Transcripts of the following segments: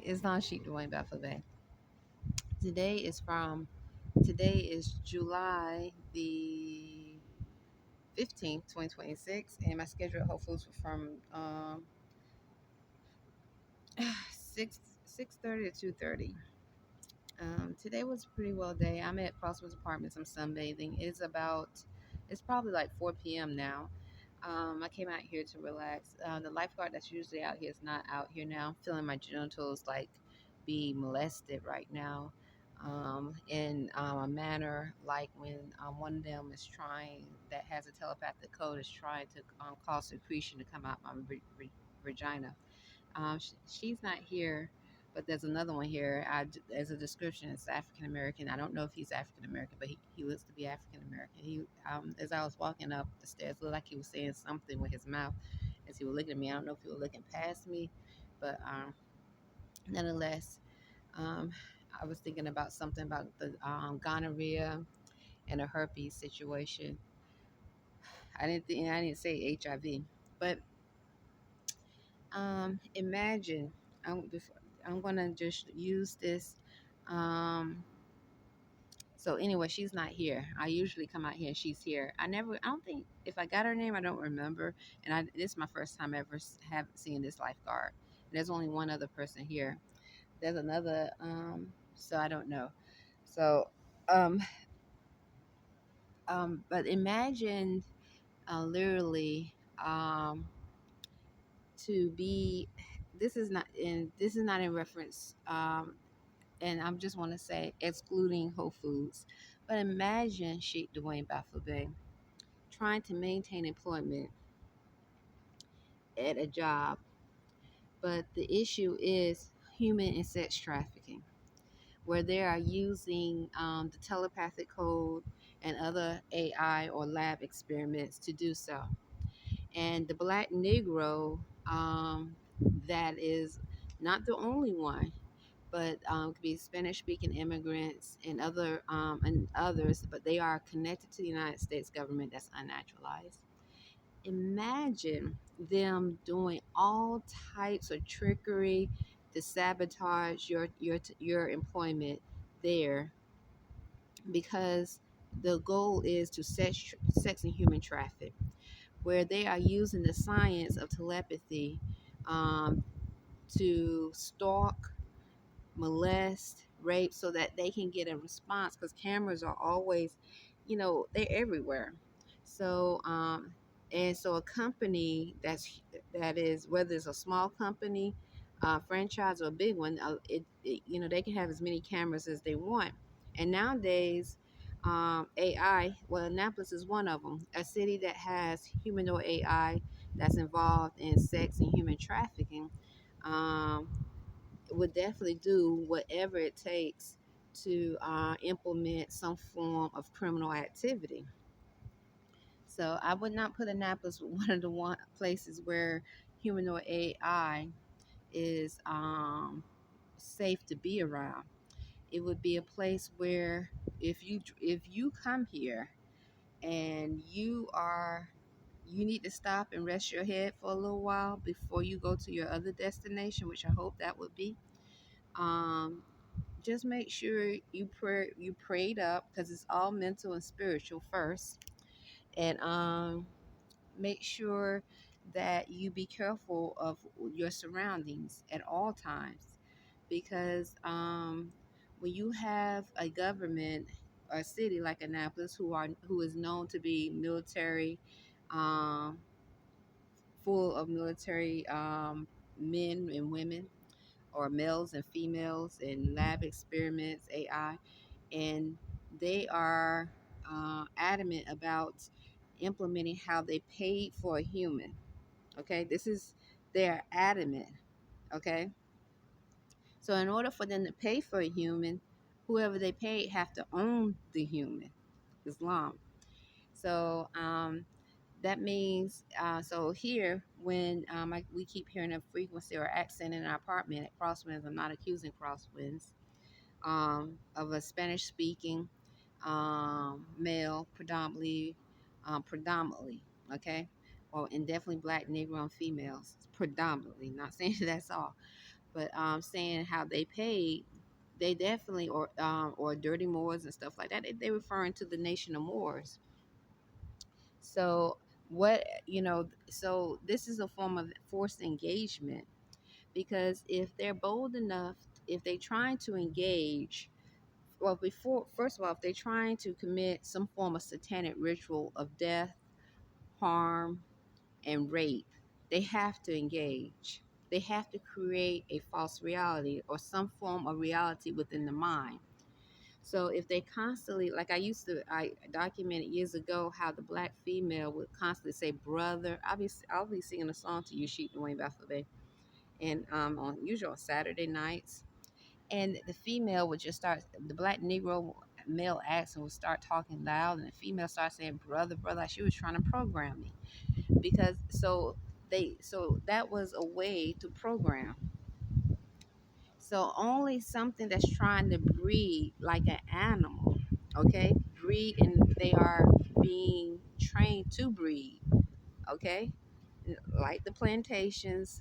Islam Sheikh Dwayne Bethel Bay. Today is from today is July the 15th, 2026, and my schedule at Whole Foods was from 6:30 to 2:30. Today was a pretty well day. I'm at Crosswoods Apartments. I'm sunbathing. It's probably like 4 p.m. now. I came out here to relax. The lifeguard that's usually out here is not out here now. I'm feeling my genitals like be molested right now, in a manner like when one of them is trying, that has a telepathic code, is trying to cause secretion to come out my vagina. She's not here, but there's another one here. As a description, it's African American. I don't know if he's African American, but he looks to be African American. As I was walking up the stairs, looked like he was saying something with his mouth as he was looking at me. I don't know if he was looking past me, but nonetheless, um, I was thinking about something about the gonorrhea and a herpes situation. I didn't say HIV, but imagine. I'm gonna just use this. Um, so anyway, she's not here. I usually come out here and she's here. I don't think if I got her name, I don't remember. And this is my first time ever have seen this lifeguard. There's only one other person here. There's another. So I don't know. So, um, but imagine, literally, to be. This is not in reference. And I just want to say, excluding Whole Foods. But imagine Sheikh Dwayne Baffoe trying to maintain employment at a job, but the issue is human and sex trafficking, where they are using the telepathic code and other AI or lab experiments to do so. And the black Negro, that is not the only one, but could be Spanish-speaking immigrants and others, but they are connected to the United States government that's unnaturalized. Imagine them doing all types of trickery to sabotage your employment there, because the goal is to sex and human traffic, where they are using the science of telepathy um, to stalk, molest, rape, so that they can get a response, because cameras are always, they're everywhere. So, and so a company that is, whether it's a small company, franchise, or a big one, they can have as many cameras as they want. And nowadays, AI, well, Annapolis is one of them, a city that has humanoid AI that's involved in sex and human trafficking. Um, would definitely do whatever it takes to implement some form of criminal activity. So I would not put Annapolis with one of the places where humanoid AI is safe to be around. It would be a place where if you come here and you need to stop and rest your head for a little while before you go to your other destination, which I hope that would be. Um, just make sure you prayed up, because it's all mental and spiritual first, and make sure that you be careful of your surroundings at all times, because when you have a government or a city like Annapolis who is known to be military, um, full of military men and women, or males and females, and lab experiments, AI, and they are adamant about implementing how they paid for a human. Okay, they're adamant. Okay, so in order for them to pay for a human, whoever they paid have to own the human. Islam. So that means, so here, when we keep hearing a frequency or accent in our apartment at Crosswinds, I'm not accusing Crosswinds, of a Spanish speaking male, predominantly, okay, or and definitely black, Negro, and females, predominantly. Not saying that's all, But saying how they paid, they definitely, or dirty Moors and stuff like that. They referring to the nation of Moors. So what so this is a form of forced engagement, because if they're bold enough, if they're trying to engage, well, before, first of all, if they're trying to commit some form of satanic ritual of death, harm, and rape, they have to engage. They have to create a false reality or some form of reality within the mind. So if they constantly, like I documented years ago how the black female would constantly say, "Brother," I'll be singing a song to you, Sheep Dwayne Bethel, and on usually on Saturday nights, and the female would just start, the black Negro male accent would start talking loud, and the female started saying, "Brother, brother," like she was trying to program me, because so that was a way to program. So only something that's trying to breed like an animal, okay, breed, and they are being trained to breed, okay, like the plantations,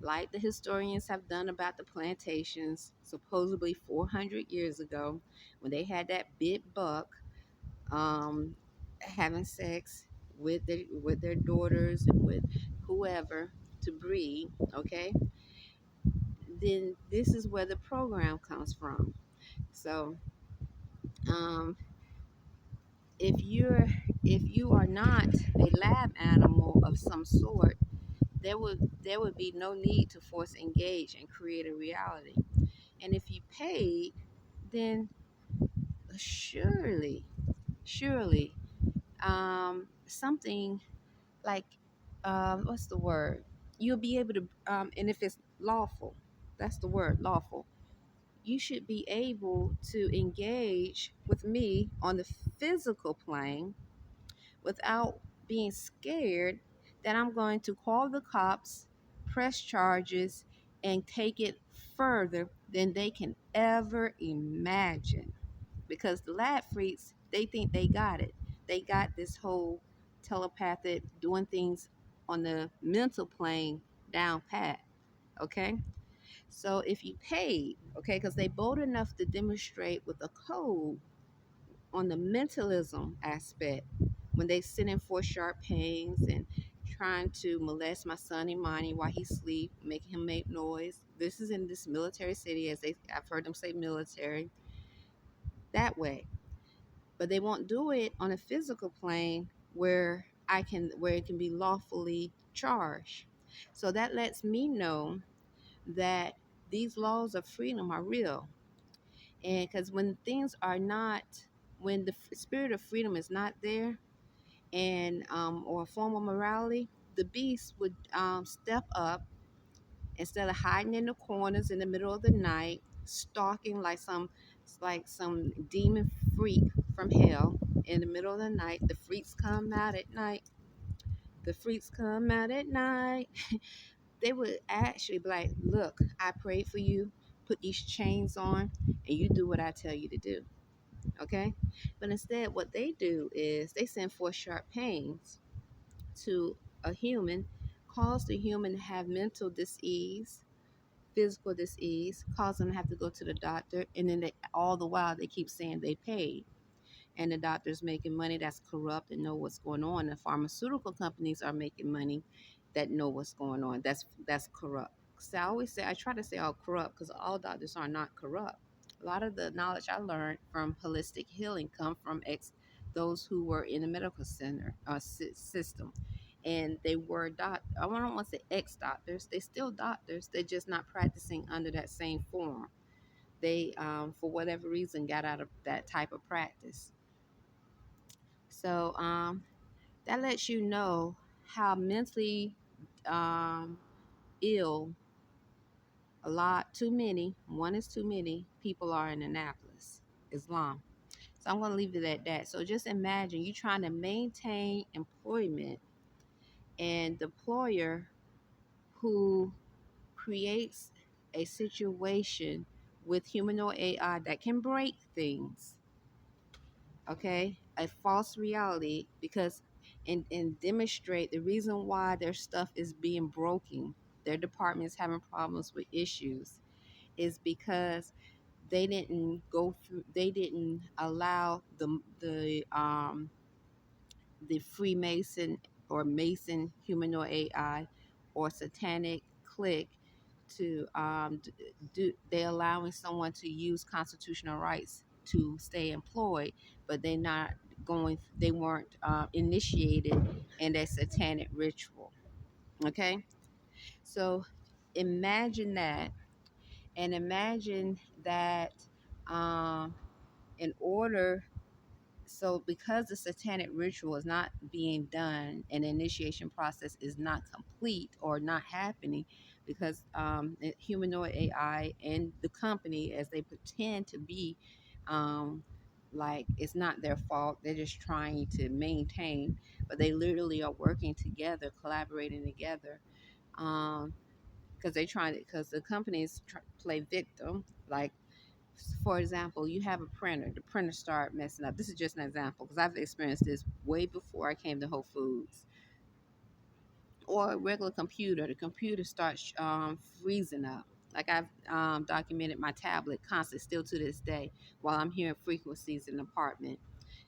like the historians have done about the plantations, supposedly 400 years ago, when they had that big buck um, having sex with their daughters and with whoever to breed, okay, then this is where the program comes from. So um, if you're if you are not a lab animal of some sort, there would be no need to force engage and create a reality. And if you paid, then surely, surely, something like, what's the word? You'll be able to, and if it's lawful, that's the word, lawful. You should be able to engage with me on the physical plane without being scared that I'm going to call the cops, press charges, and take it further than they can ever imagine. Because the lab freaks, they think they got it. They got this whole telepathic doing things on the mental plane down pat. Okay. So if you paid, okay, because they bold enough to demonstrate with a code on the mentalism aspect, when they sit in for sharp pains and trying to molest my son Imani while he sleep, making him make noise. This is in this military city, I've heard them say military that way. But they won't do it on a physical plane where it can be lawfully charged. So that lets me know that these laws of freedom are real. And because when things are not, when the spirit of freedom is not there, and or a form of morality, the beast would step up instead of hiding in the corners in the middle of the night, stalking like some demon freak from hell in the middle of the night. The freaks come out at night. The freaks come out at night. They would actually be like, "Look, I prayed for you. Put these chains on, and you do what I tell you to do." Okay? But instead, what they do is they send forth sharp pains to a human, cause the human to have mental disease, physical disease, cause them to have to go to the doctor, and then all the while they keep saying they paid. And the doctor's making money that's corrupt and know what's going on. The pharmaceutical companies are making money that know what's going on. That's corrupt. So I try to say all corrupt because all doctors are not corrupt. A lot of the knowledge I learned from holistic healing come from those who were in the medical center system, and they were I don't want to say ex doctors. They still doctors. They're just not practicing under that same form. They, for whatever reason, got out of that type of practice. So that lets you know how mentally um, ill too many, one is too many people are in Annapolis, Islam. So I'm going to leave it at that. So just imagine you trying to maintain employment and the employer who creates a situation with humanoid AI that can break things, okay, a false reality, because and demonstrate the reason why their stuff is being broken. their department is having problems with issues is because they didn't allow the Freemason or Mason humanoid AI or satanic clique to they allowing someone to use constitutional rights to stay employed, but they weren't initiated in that satanic ritual. Okay, so imagine that, and imagine that um, in order so because the satanic ritual is not being done and the initiation process is not complete or not happening because humanoid AI and the company, as they pretend to be, um, like it's not their fault, they're just trying to maintain, but they literally are working together, collaborating together, because they try to, because the companies play victim. Like, for example, you have a printer, the printer start messing up. This is just an example because I've experienced this way before I came to Whole Foods. Or a regular computer, the computer starts freezing up. Like I've documented my tablet constantly, still to this day, while I'm hearing frequencies in the apartment.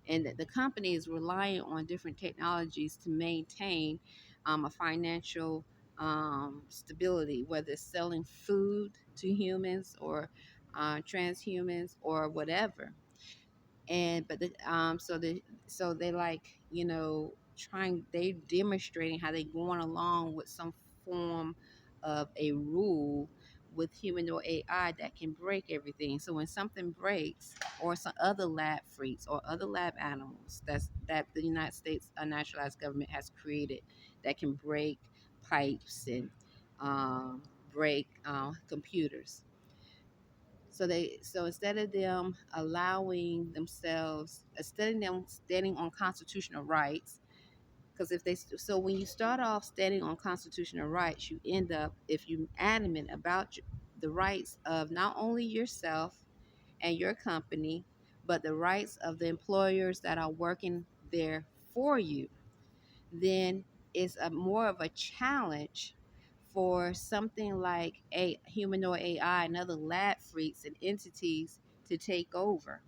And the company is relying on different technologies to maintain a financial stability, whether it's selling food to humans or transhumans or whatever. And but the so they like, trying, they demonstrating how they going along with some form of a rule with humanoid AI that can break everything. So when something breaks, or some other lab freaks or other lab animals that the United States naturalized government has created that can break pipes and break computers, so instead of them allowing themselves, instead of them standing on constitutional rights, because if they so when you start off standing on constitutional rights, you end up, if you're adamant about the rights of not only yourself and your company, but the rights of the employers that are working there for you, then it's a more of a challenge for something like a humanoid AI and other lab freaks and entities to take over.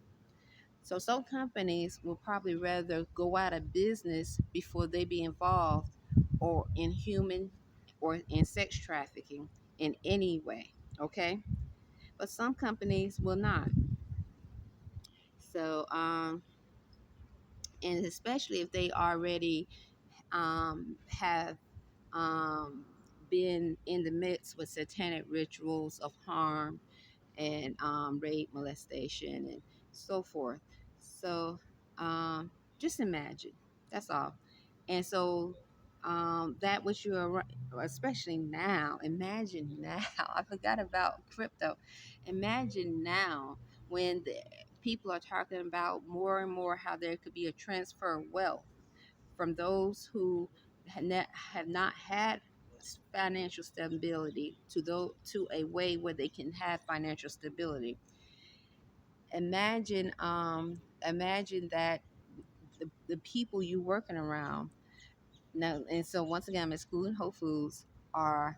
So some companies will probably rather go out of business before they be involved or in human or in sex trafficking in any way. Okay, but some companies will not. So and especially if they already have um, been in the midst with satanic rituals of harm and rape, molestation, and so forth. So um, just imagine. That's all. And so that was your, especially now. Imagine now. I forgot about crypto. Imagine now when the people are talking about more and more how there could be a transfer of wealth from those who have not had financial stability to a way where they can have financial stability. Imagine that the people you working around now, and so once again, I'm excluding Whole Foods, are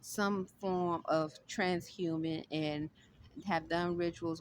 some form of transhuman and have done rituals